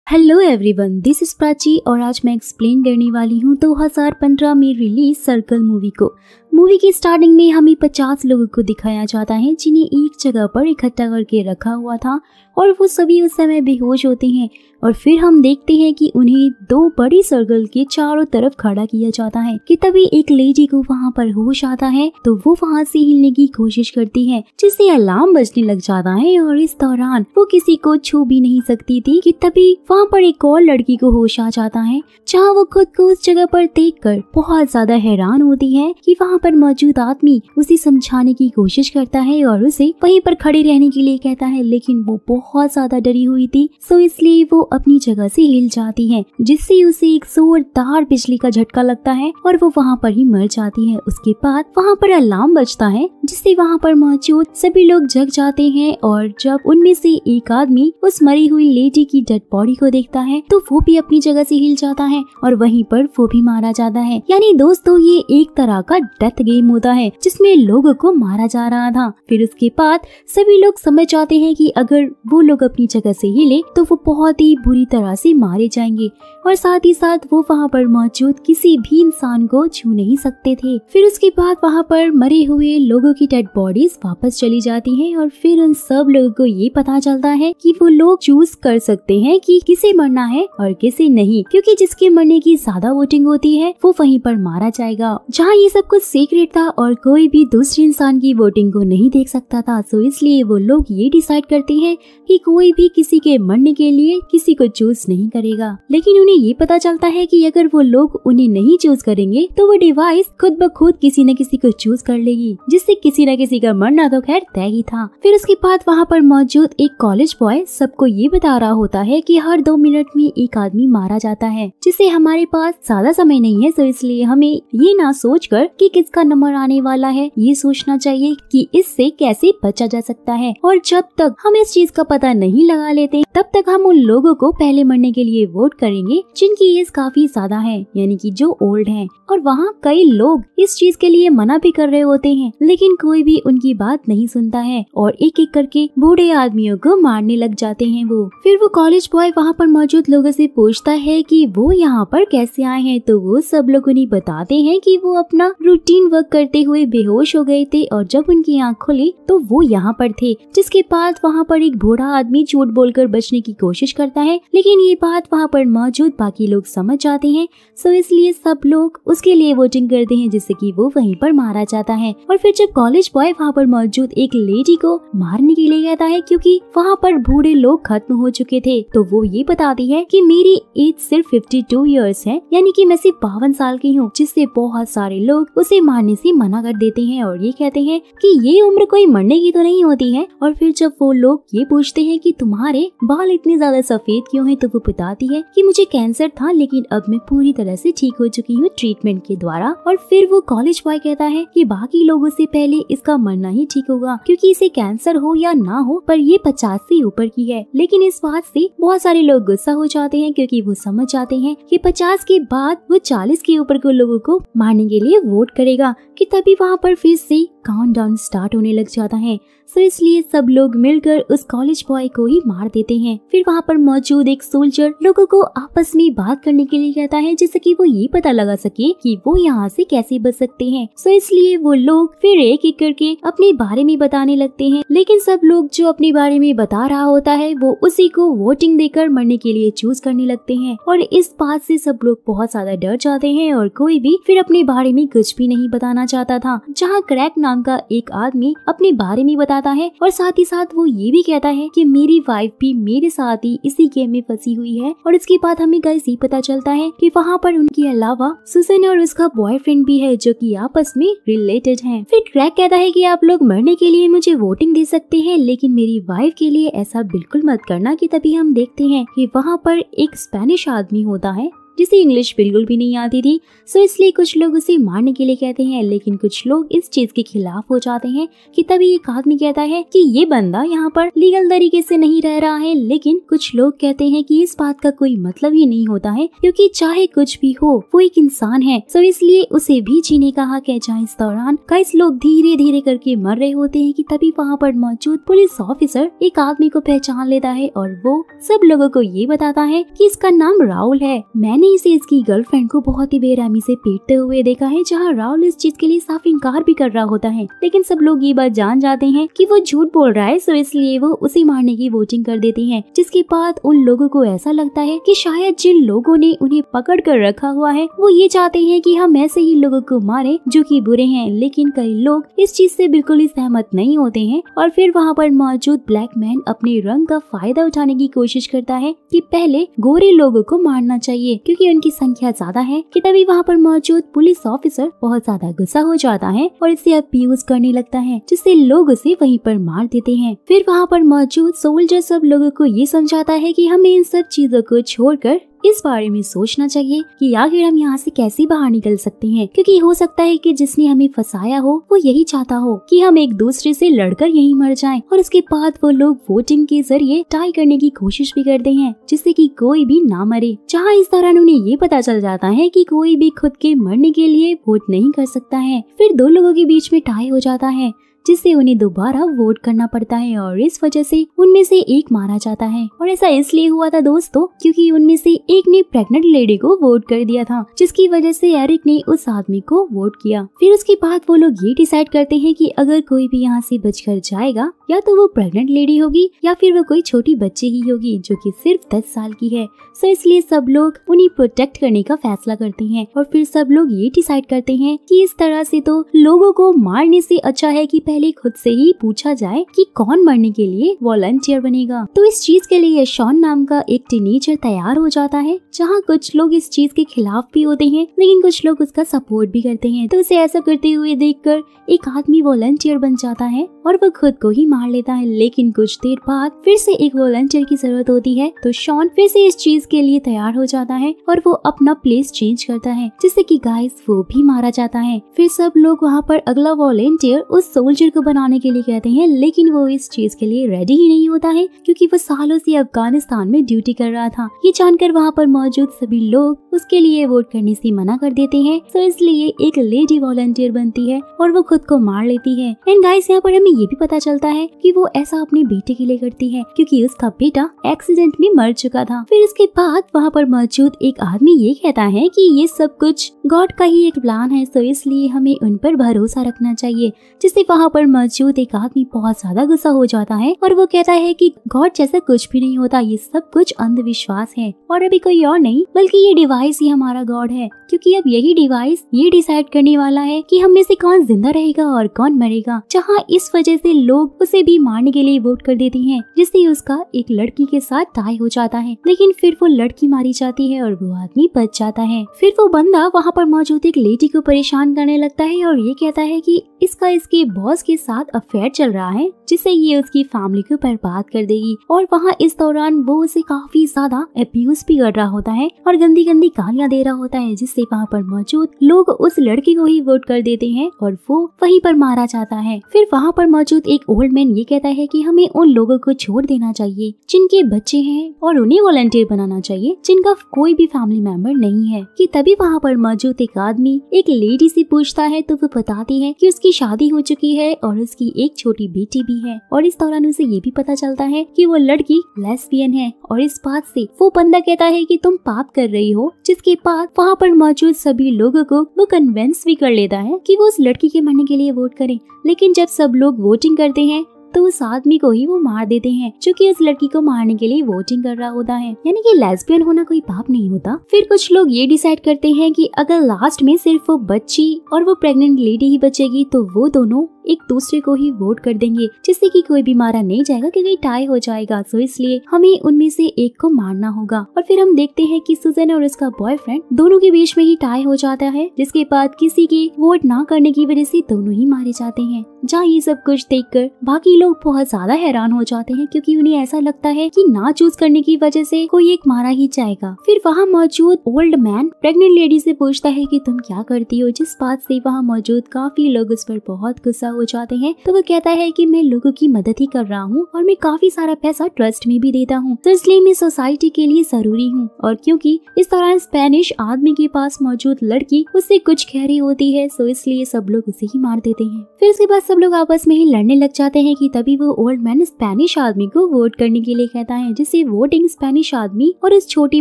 Hello everyone, this is Prachi और आज मैं एक्सप्लेन करने वाली हूँ 2015 में रिलीज सर्कल मूवी को। मूवी की स्टार्टिंग में हमें 50 लोगों को दिखाया जाता है जिन्हें एक जगह पर इकट्ठा करके रखा हुआ था और वो सभी उस समय बेहोश होते हैं और फिर हम देखते हैं कि उन्हें दो बड़ी सर्कल के चारों तरफ खड़ा किया जाता है कि तभी एक लेडी को वहाँ पर होश आता है तो वो वहाँ से हिलने की कोशिश करती है जिससे अलार्म बजने लग जाता है और इस दौरान वो किसी को छू भी नहीं सकती थी कि तभी वहाँ पर एक और लड़की को होश आ जाता है जहाँ वो खुद को उस जगह पर देखकर बहुत ज्यादा हैरान होती है कि वहाँ पर मौजूद आदमी उसे समझाने की कोशिश करता है और उसे वहीं पर खड़े रहने के लिए कहता है, लेकिन वो बहुत ज्यादा डरी हुई थी सो इसलिए वो अपनी जगह से हिल जाती है जिससे उसे एक जोरदार बिजली का झटका लगता है और वो वहाँ पर ही मर जाती है। उसके बाद वहाँ पर अलार्म बजता है जिससे वहाँ पर मौजूद सभी लोग जग जाते हैं और जब उनमें से एक आदमी उस मरी हुई लेडी की डेड बॉडी को देखता है तो वो भी अपनी जगह से हिल जाता है और वहीं पर वो भी मारा जाता है। यानी दोस्तों ये एक तरह का डेथ गेम होता है जिसमें लोगों को मारा जा रहा था। फिर उसके बाद सभी लोग समझ जाते हैं कि अगर वो लोग अपनी जगह से हिले तो वो बहुत ही बुरी तरह से मारे जाएंगे और साथ ही साथ वो वहाँ पर मौजूद किसी भी इंसान को छू नहीं सकते थे। फिर उसके बाद वहाँ पर मरे हुए लोगों की डेड बॉडीज वापस चली जाती हैं और फिर उन सब लोगों को ये पता चलता है कि वो लोग चूज कर सकते हैं कि किसे मरना है और किसे नहीं, क्योंकि जिसके मरने की ज्यादा वोटिंग होती है वो वहीं पर मारा जाएगा। जहाँ ये सब कुछ सीक्रेट था और कोई भी दूसरे इंसान की वोटिंग को नहीं देख सकता था तो इसलिए वो लोग ये डिसाइड करते हैं कि कोई भी किसी के मरने के लिए किसी को चूज नहीं करेगा। लेकिन उन्हें ये पता चलता है कि अगर वो लोग उन्हें नहीं चूज करेंगे तो वो डिवाइस खुद ब खुद किसी न किसी को चूज कर लेगी जिससे किसी न किसी का मरना तो खैर तय ही था। फिर उसके बाद वहाँ पर मौजूद एक कॉलेज बॉय सबको ये बता रहा होता है कि हर 2 मिनट में एक आदमी मारा जाता है जिससे हमारे पास ज्यादा समय नहीं है तो इसलिए हमें ये ना सोचकर कि किसका नंबर आने वाला है ये सोचना चाहिए कि इससे कैसे बचा जा सकता है। और जब तक हम इस चीज का पता नहीं लगा लेते तब तक हम उन लोगों को पहले मरने के लिए वोट करेंगे जिनकी एज काफी ज्यादा है, यानी कि जो ओल्ड हैं। और वहाँ कई लोग इस चीज के लिए मना भी कर रहे होते हैं लेकिन कोई भी उनकी बात नहीं सुनता है और एक एक करके बूढ़े आदमियों को मारने लग जाते हैं वो। फिर वो कॉलेज बॉय वहाँ पर मौजूद लोगों से पूछता है कि वो यहाँ पर कैसे आए हैं तो वो सब लोग उन्हें बताते हैं कि वो अपना रूटीन वर्क करते हुए बेहोश हो गए थे और जब उनकी आँख खुली तो वो यहाँ पर थे। जिसके बाद वहाँ पर एक बूढ़ा आदमी झूठ बोलकर बचने की कोशिश करता है लेकिन ये बात वहाँ पर मौजूद बाकी लोग समझ जाते हैं सो इसलिए सब लोग उसके लिए वोटिंग करते हैं जिससे कि वो वहीं पर मारा जाता है। और फिर जब कॉलेज बॉय वहाँ पर मौजूद एक लेडी को मारने के लिए कहता है क्योंकि वहाँ पर बूढ़े लोग खत्म हो चुके थे तो वो ये बताती है कि मेरी एज सिर्फ 52 इयर्स है, यानी कि मैं सिर्फ 52 साल की हूँ, जिससे बहुत सारे लोग उसे मारने से मना कर देते हैं और ये कहते हैं कि ये उम्र कोई मरने की तो नहीं होती है। और फिर जब वो लोग ये पूछते हैं कि तुम्हारे बाल इतने ज्यादा सफेद क्यों हैं तो वो बताती है कि मुझे कैंसर था लेकिन अब मैं पूरी तरह से ठीक हो चुकी हूँ ट्रीटमेंट के द्वारा। और फिर वो कॉलेज बॉय कहता है कि बाकी लोगों से पहले इसका मरना ही ठीक होगा क्योंकि इसे कैंसर हो या ना हो पर ये 50 से ऊपर की है। लेकिन इस बात से बहुत सारे लोग गुस्सा हो जाते हैं क्योंकि वो समझ जाते हैं कि 50 के बाद वो 40 के ऊपर के लोगों को मारने के लिए वोट करेगा कि तभी वहाँ पर फिर से काउंटडाउन स्टार्ट होने लग जाता है। सो इसलिए सब लोग मिलकर उस कॉलेज बॉय को ही मार देते हैं। फिर वहाँ पर मौजूद एक सोल्जर लोगों को आपस में बात करने के लिए कहता है जिससे कि वो ये पता लगा सके कि वो यहाँ से कैसे बच सकते हैं। सो इसलिए वो लोग फिर एक एक करके अपने बारे में बताने लगते हैं लेकिन सब लोग जो अपने बारे में बता रहा होता है वो उसी को वोटिंग देकर मरने के लिए चूज करने लगते हैं और इस बात से सब लोग बहुत ज्यादा डर जाते हैं और कोई भी फिर अपने बारे में कुछ भी नहीं बताना चाहता था। जहाँ क्रैक नाम का एक आदमी अपने बारे में बताता है और साथ ही साथ वो ये भी कहता है कि मेरी वाइफ भी मेरे साथ ही इसी गेम में फंसी हुई है। और इसके बाद हमें गाइस ये पता चलता है कि वहाँ पर उनके अलावा सुसन और उसका बॉयफ्रेंड भी है जो कि आपस में रिलेटेड हैं। फिर क्रैक कहता है कि आप लोग मरने के लिए मुझे वोटिंग दे सकते हैं लेकिन मेरी वाइफ के लिए ऐसा बिल्कुल मत करना कि तभी हम देखते हैं कि वहाँ पर एक स्पेनिश आदमी होता है जिसे इंग्लिश बिल्कुल भी नहीं आती थी। सो इसलिए कुछ लोग उसे मारने के लिए कहते हैं, लेकिन कुछ लोग इस चीज के खिलाफ हो जाते हैं कि तभी एक आदमी कहता है कि ये बंदा यहाँ पर लीगल तरीके से नहीं रह रहा है, लेकिन कुछ लोग कहते हैं कि इस बात का कोई मतलब ही नहीं होता है, क्योंकि चाहे कुछ भी हो वो एक इंसान है, सो इसलिए उसे भी जीने का हक है। जहाँ इस दौरान गाइस लोग धीरे धीरे करके मर रहे होते हैं कि तभी वहाँ पर मौजूद पुलिस ऑफिसर एक आदमी को पहचान लेता है और वो सब लोगों को ये बताता है कि इसका नाम राहुल है। मैंने इसे इसकी गर्लफ्रेंड को बहुत ही बेरहमी से पीटते हुए देखा है, जहाँ राहुल इस चीज के लिए साफ इनकार भी कर रहा होता है, लेकिन सब लोग ये बात जान जाते हैं कि वो झूठ बोल रहा है, सो इसलिए वो उसे मारने की वोटिंग कर देते हैं। जिसके बाद उन लोगों को ऐसा लगता है कि शायद जिन लोगों ने उन्हें पकड़ कर रखा हुआ है वो ये चाहते हैं कि हम ऐसे ही लोगों को मारे जो कि बुरे हैं, लेकिन कई लोग इस चीज से बिल्कुल ही सहमत नहीं होते हैं। और फिर वहाँ पर मौजूद ब्लैक मैन अपने रंग का फायदा उठाने की कोशिश करता है कि पहले गोरे लोगों को मारना चाहिए क्योंकि उनकी संख्या ज्यादा है। कि तभी वहाँ पर मौजूद पुलिस ऑफिसर बहुत ज्यादा गुस्सा हो जाता है और इसे अब्यूज करने लगता है, जिससे लोग उसे वहीं पर मार देते हैं। फिर वहाँ पर मौजूद सोल्जर सब लोगों को ये समझाता है कि हमें इन सब चीजों को छोड़कर इस बारे में सोचना चाहिए कि आखिर हम यहाँ से कैसे बाहर निकल सकते हैं, क्योंकि हो सकता है कि जिसने हमें फंसाया हो वो यही चाहता हो कि हम एक दूसरे से लड़कर यहीं मर जाएं। और उसके बाद वो लोग वोटिंग के जरिए टाई करने की कोशिश भी करते हैं, जिससे कि कोई भी ना मरे। जहाँ इस दौरान उन्हें ये पता चल जाता है कि कोई भी खुद के मरने के लिए वोट नहीं कर सकता है। फिर दो लोगों के बीच में टाई हो जाता है, जिससे उन्हें दोबारा वोट करना पड़ता है और इस वजह से उनमें से एक मारा जाता है। और ऐसा इसलिए हुआ था दोस्तों क्योंकि उनमें से एक ने प्रेग्नेंट लेडी को वोट कर दिया था, जिसकी वजह से एरिक ने उस आदमी को वोट किया। फिर उसके बाद वो लोग ये डिसाइड करते हैं कि अगर कोई भी यहाँ से बचकर जाएगा या तो वो प्रेग्नेंट लेडी होगी या फिर वो कोई छोटी बच्ची ही होगी जो कि सिर्फ 10 साल की है। सो इसलिए सब लोग उन्हें प्रोटेक्ट करने का फैसला करते हैं और फिर सब लोग ये डिसाइड करते हैं कि इस तरह से तो लोगों को मारने से अच्छा है कि पहले खुद से ही पूछा जाए कि कौन मरने के लिए वॉलंटियर बनेगा। तो इस चीज के लिए शॉन नाम का एक टीनेजर तैयार हो जाता है, जहाँ कुछ लोग इस चीज के खिलाफ भी होते हैं लेकिन कुछ लोग उसका सपोर्ट भी करते हैं। तो उसे ऐसा करते हुए देखकर एक आदमी वॉलंटियर बन जाता है और वो खुद को ही मार लेता है। लेकिन कुछ देर बाद फिर से एक वॉलंटियर की जरूरत होती है, तो शॉन फिर से इस चीज के लिए तैयार हो जाता है और वो अपना प्लेस चेंज करता है, जिससे कि गाइस वो भी मारा जाता है। फिर सब लोग वहाँ पर अगला वॉलंटियर उस सोल्जर को बनाने के लिए कहते हैं, लेकिन वो इस चीज के लिए रेडी ही नहीं होता है क्योंकि वो सालों से अफगानिस्तान में ड्यूटी कर रहा था। ये जानकर वहाँ पर मौजूद सभी लोग उसके लिए वोट करने से मना कर देते हैं। तो इसलिए एक लेडी वॉलंटियर बनती है और वो खुद को मार लेती है। एंड गाइस यहाँ पर हमें ये भी पता चलता है कि वो ऐसा अपने बेटे के लिए करती है क्योंकि उसका बेटा एक्सीडेंट में मर चुका था। फिर उसके बाद वहाँ पर मौजूद एक आदमी ये कहता है कि ये सब कुछ गॉड का ही एक प्लान है, तो इसलिए हमें उन पर भरोसा रखना चाहिए। जिससे वहाँ पर मौजूद एक आदमी बहुत ज्यादा गुस्सा हो जाता है और वो कहता है कि गॉड जैसा कुछ भी नहीं होता, ये सब कुछ अंधविश्वास है और अभी कोई और नहीं बल्कि ये डिवाइस ही हमारा गॉड है, क्योंकि अब यही डिवाइस ये डिसाइड करने वाला है कि हम में से कौन जिंदा रहेगा और कौन मरेगा। जहाँ इस वजह से लोग उसे भी मारने के लिए वोट कर देते हैं, जिससे उसका एक लड़की के साथ टाई हो जाता है। लेकिन फिर वो लड़की मारी जाती है और वो आदमी बच जाता है। फिर वो बंदा वहाँ पर मौजूद एक लेडी को परेशान करने लगता है और ये कहता है कि इसका इसके बॉस के साथ अफेयर चल रहा है, जिससे ये उसकी फैमिली को बर्बाद कर देगी। और वहाँ इस दौरान वो उसे काफी ज्यादा अब्यूज भी कर रहा होता है और गंदी गंदी गालियां दे रहा होता है, जिससे वहाँ पर मौजूद लोग उस लड़की को ही वोट कर देते हैं और वो वहीं पर मारा जाता है। फिर वहाँ पर मौजूद एक ओल्ड मैन ये कहता है कि हमें उन लोगों को छोड़ देना चाहिए जिनके बच्चे हैं और उन्हें वॉलंटियर बनाना चाहिए जिनका कोई भी फैमिली मेंबर नहीं है। कि तभी वहाँ पर मौजूद एक आदमी एक लेडी से पूछता है, तो वो बताती है कि उसकी शादी हो चुकी है और उसकी एक छोटी बेटी भी है। और इस दौरान उसे ये भी पता चलता है कि वो लड़की लेस्बियन है और इस बात से वो बंदा कहता है कि तुम पाप कर रही हो। जिसके बाद वहाँ पर मौजूद सभी लोगों को वो कन्विंस भी कर लेता है कि वो उस लड़की के मरने के लिए वोट करें। लेकिन जब सब लोग वोटिंग करते हैं तो उस आदमी को ही वो मार देते हैं जो कि उस लड़की को मारने के लिए वोटिंग कर रहा होता है। यानी कि लेस्बियन होना कोई पाप नहीं होता। फिर कुछ लोग ये डिसाइड करते हैं कि अगर लास्ट में सिर्फ वो बच्ची और वो प्रेग्नेंट लेडी ही बचेगी तो वो दोनों एक दूसरे को ही वोट कर देंगे, जिससे कि कोई भी मारा नहीं जाएगा क्योंकि टाई हो जाएगा। सो इसलिए हमें उनमें से एक को मारना होगा। और फिर हम देखते हैं कि सुजैन और उसका बॉयफ्रेंड दोनों के बीच में ही टाई हो जाता है, जिसके बाद किसी के वोट ना करने की वजह से दोनों ही मारे जाते हैं। जहाँ ये सब कुछ देखकर बाकी लोग बहुत ज्यादा हैरान हो जाते हैं, क्योंकि उन्हें ऐसा लगता है कि ना चूज करने की वजह से कोई एक मारा ही जाएगा। फिर वहाँ मौजूद ओल्ड मैन प्रेग्नेंट लेडी से पूछता है कि तुम क्या करती हो, जिस बात से वहाँ मौजूद काफी लोग उस पर बहुत गुस्सा हो जाते हैं। तो वो कहता है कि मैं लोगों की मदद ही कर रहा हूँ और मैं काफी सारा पैसा ट्रस्ट में भी देता हूँ, तो इसलिए मैं सोसाइटी के लिए जरूरी हूँ। और क्योंकि इस दौरान स्पेनिश आदमी के पास मौजूद लड़की उससे कुछ कह रही होती है, सो इसलिए सब लोग उसे ही मार देते हैं। फिर उसके बाद सब लोग आपस में ही लड़ने लग जाते हैं कि तभी वो ओल्ड मैन स्पेनिश आदमी को वोट करने के लिए कहता है, जिससे वोटिंग स्पेनिश आदमी और उस छोटी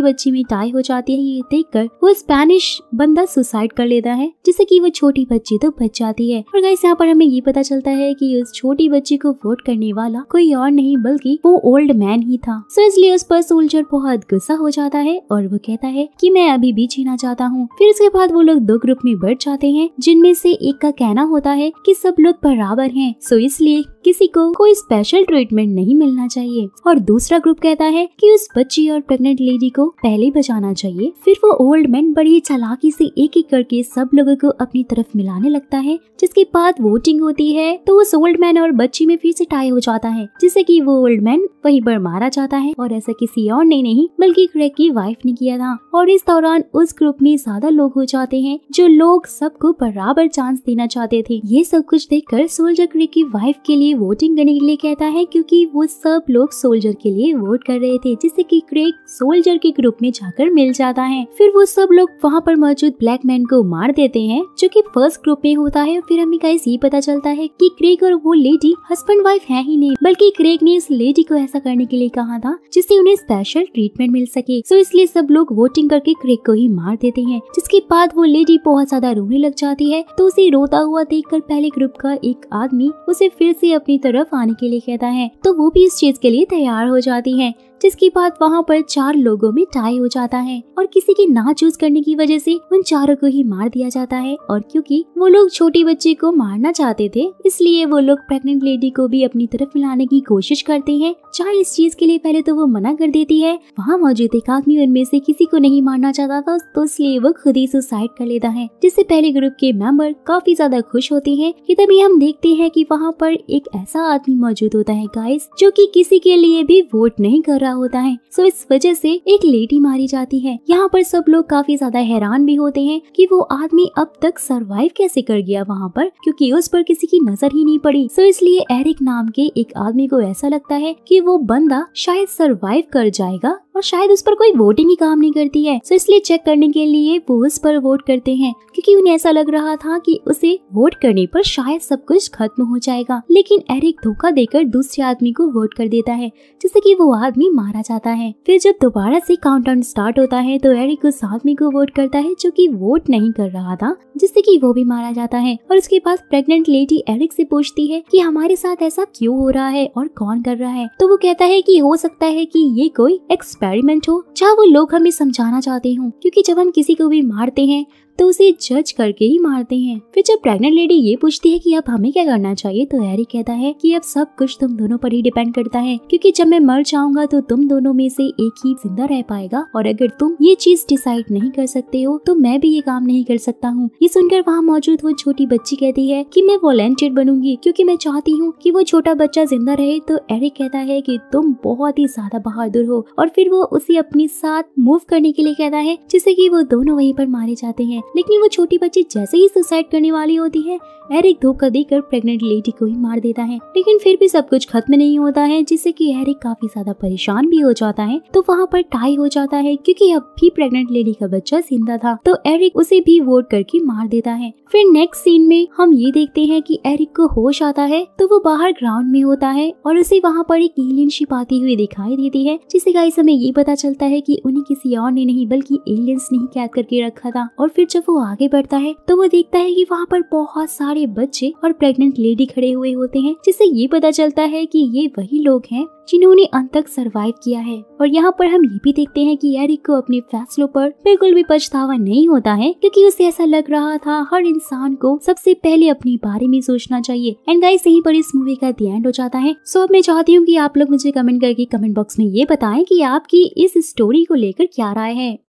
बच्ची में टाई हो जाती है। ये देखकर वो स्पेनिश बंदा सुसाइड कर लेता है, जिससे कि वो छोटी बच्ची तो बच जाती है। और गाइस यहाँ पर हमें ये पता चलता है कि उस छोटी बच्ची को वोट करने वाला कोई और नहीं बल्कि वो ओल्ड मैन ही था। सो इसलिए उस पर सोल्जर बहुत गुस्सा हो जाता है और वो कहता है कि मैं अभी भी जीना चाहता हूँ। फिर उसके बाद वो लोग दो ग्रुप में बढ़ जाते हैं, जिनमें से एक का कहना होता है कि सब लोग बराबर हैं, सो इसलिए किसी को कोई स्पेशल ट्रीटमेंट नहीं मिलना चाहिए। और दूसरा ग्रुप कहता है कि उस बच्ची और प्रेग्नेंट लेडी को पहले बचाना चाहिए। फिर वो ओल्ड मैन बड़ी चालाकी से एक एक करके सब लोगों को अपनी तरफ मिलाने लगता है, जिसके बाद वोटिंग होती है तो उस ओल्ड मैन और बच्ची में फिर से टाई हो जाता है, जिससे कि वो ओल्ड मैन वहीं पर मारा जाता है। और ऐसा किसी और ने नहीं बल्कि क्रेग की वाइफ ने किया था। और इस दौरान उस ग्रुप में ज्यादा लोग हो जाते हैं, जो लोग सबको बराबर चांस देना चाहते थे। ये सब कुछ देखकर सोल्जर क्रेग की वाइफ के लिए वोटिंग करने के लिए कहता है, क्योंकि वो सब लोग सोल्जर के लिए वोट कर रहे थे, जिससे कि क्रेग सोल्जर के ग्रुप में जाकर मिल जाता है। फिर वो सब लोग वहाँ पर मौजूद ब्लैक मैन को मार देते हैं, जो कि फर्स्ट ग्रुप में होता है। फिर हमें गाइस ये पता चलता है कि क्रेग और वो लेडी हस्बैंड वाइफ है ही नहीं, बल्कि क्रेग ने इस लेडी को ऐसा करने के लिए कहा था जिससे उन्हें स्पेशल ट्रीटमेंट मिल सके। सो इसलिए सब लोग वोटिंग करके क्रेग को ही मार देते हैं, जिसके बाद वो लेडी बहुत ज्यादा रोने लग जाती है। तो उसे रोता हुआ देखकर पहले ग्रुप का एक आदमी उसे फिर से अपनी तरफ आने के लिए कहता है, तो वो भी इस चीज के लिए तैयार हो जाती है, जिसके बाद वहाँ पर 4 लोगों में टाई हो जाता है और किसी के ना चूज करने की वजह से उन चारों को ही मार दिया जाता है। और क्योंकि वो लोग छोटी बच्ची को मारना चाहते थे, इसलिए वो लोग प्रेग्नेंट लेडी को भी अपनी तरफ मिलाने की कोशिश करते हैं। जहाँ इस चीज के लिए पहले तो वो मना कर देती है, वहाँ मौजूद एक आदमी उनमें से किसी को नहीं मारना चाहता था, तो इसलिए वो खुद ही सुसाइड कर लेता है, जिससे पहले ग्रुप के मेंबर काफी ज्यादा खुश होते हैं। कि तभी हम देखते हैं कि वहाँ पर एक ऐसा आदमी मौजूद होता है गाइस, जो कि किसी के लिए भी वोट नहीं कर रहा होता है। सो इस वजह से एक लेडी मारी जाती है। यहाँ पर सब लोग काफी ज्यादा हैरान भी होते हैं कि वो आदमी अब तक सरवाइव कैसे कर गया वहाँ पर, क्योंकि उस पर किसी की नजर ही नहीं पड़ी। सो इसलिए एरिक नाम के एक आदमी को ऐसा लगता है कि वो बंदा शायद सरवाइव कर जाएगा और शायद उस पर कोई वोटिंग ही काम नहीं करती है। सो इसलिए चेक करने के लिए वो उस पर वोट करते हैं, क्योंकि उन्हें ऐसा लग रहा था कि उसे वोट करने पर शायद सब कुछ खत्म हो जाएगा। लेकिन एरिक धोखा देकर दूसरे आदमी को वोट कर देता है, जिससे कि वो आदमी मारा जाता है। फिर जब दोबारा से काउंटडाउन स्टार्ट होता है तो एरिक उस आदमी को वोट करता है जो कि वोट नहीं कर रहा था, जिससे कि वो भी मारा जाता है। और उसके बाद प्रेग्नेंट लेडी एरिक से पूछती है कि हमारे साथ ऐसा क्यों हो रहा है और कौन कर रहा है। तो वो कहता है कि हो सकता है कि ये कोई एक्सपेरिमेंट हो, जहाँ वो लोग हमें समझाना चाहते हो, क्योंकि जब हम किसी को भी मारते हैं तो उसे जज करके ही मारते हैं। फिर जब प्रेग्नेंट लेडी ये पूछती है कि अब हमें क्या करना चाहिए, तो एरिक कहता है कि अब सब कुछ तुम दोनों पर ही डिपेंड करता है, क्योंकि जब मैं मर जाऊंगा तो तुम दोनों में से एक ही जिंदा रह पाएगा, और अगर तुम ये चीज डिसाइड नहीं कर सकते हो तो मैं भी ये काम नहीं कर सकता हूँ। ये सुनकर वहाँ मौजूद वो छोटी बच्ची कहती है कि मैं वॉलंटियर बनूंगी, क्योंकि मैं चाहती हूँ कि वो छोटा बच्चा जिंदा रहे। तो एरिक कहता है कि तुम बहुत ही ज्यादा बहादुर हो, और फिर वो उसे अपने साथ मूव करने के लिए कहता है, जिससे कि वो दोनों वहीं पर मारे जाते हैं। लेकिन वो छोटी बच्ची जैसे ही सुसाइड करने वाली होती है, एरिक धोखा देकर प्रेग्नेंट लेडी को ही मार देता है। लेकिन फिर भी सब कुछ खत्म नहीं होता है, जिससे कि एरिक काफी ज्यादा परेशान भी हो जाता है। तो वहाँ पर टाई हो जाता है, क्योंकि अब भी प्रेग्नेंट लेडी का बच्चा जिंदा था, तो एरिक उसे भी वोट करके मार देता है। फिर नेक्स्ट सीन में हम ये देखते हैं कि एरिक को होश आता है, तो वो बाहर ग्राउंड में होता है और उसे वहाँ पर एक एलियन शिप आती हुई दिखाई देती है, जिससे गाइस हमें ये पता चलता है कि उन्हें किसी और ने नहीं बल्कि एलियंस ने ही कैद करके रखा था। और फिर जब वो आगे बढ़ता है तो वो देखता है कि वहाँ पर बहुत सारे बच्चे और प्रेग्नेंट लेडी खड़े हुए होते हैं, जिससे ये पता चलता है कि ये वही लोग हैं जिन्होंने अंत तक सरवाइव किया है। और यहाँ पर हम ये भी देखते हैं कि एरिक को अपने फैसलों पर बिल्कुल भी पछतावा नहीं होता है, क्योंकि उसे ऐसा लग रहा था हर इंसान को सबसे पहले अपने बारे में सोचना चाहिए। एंड गाइस, यहीं पर इस मूवी का द एंड हो जाता है। सो अब मैं चाहती हूँ कि आप लोग मुझे कमेंट करके कमेंट बॉक्स में ये बताएं कि आपकी इस स्टोरी को लेकर क्या राय है।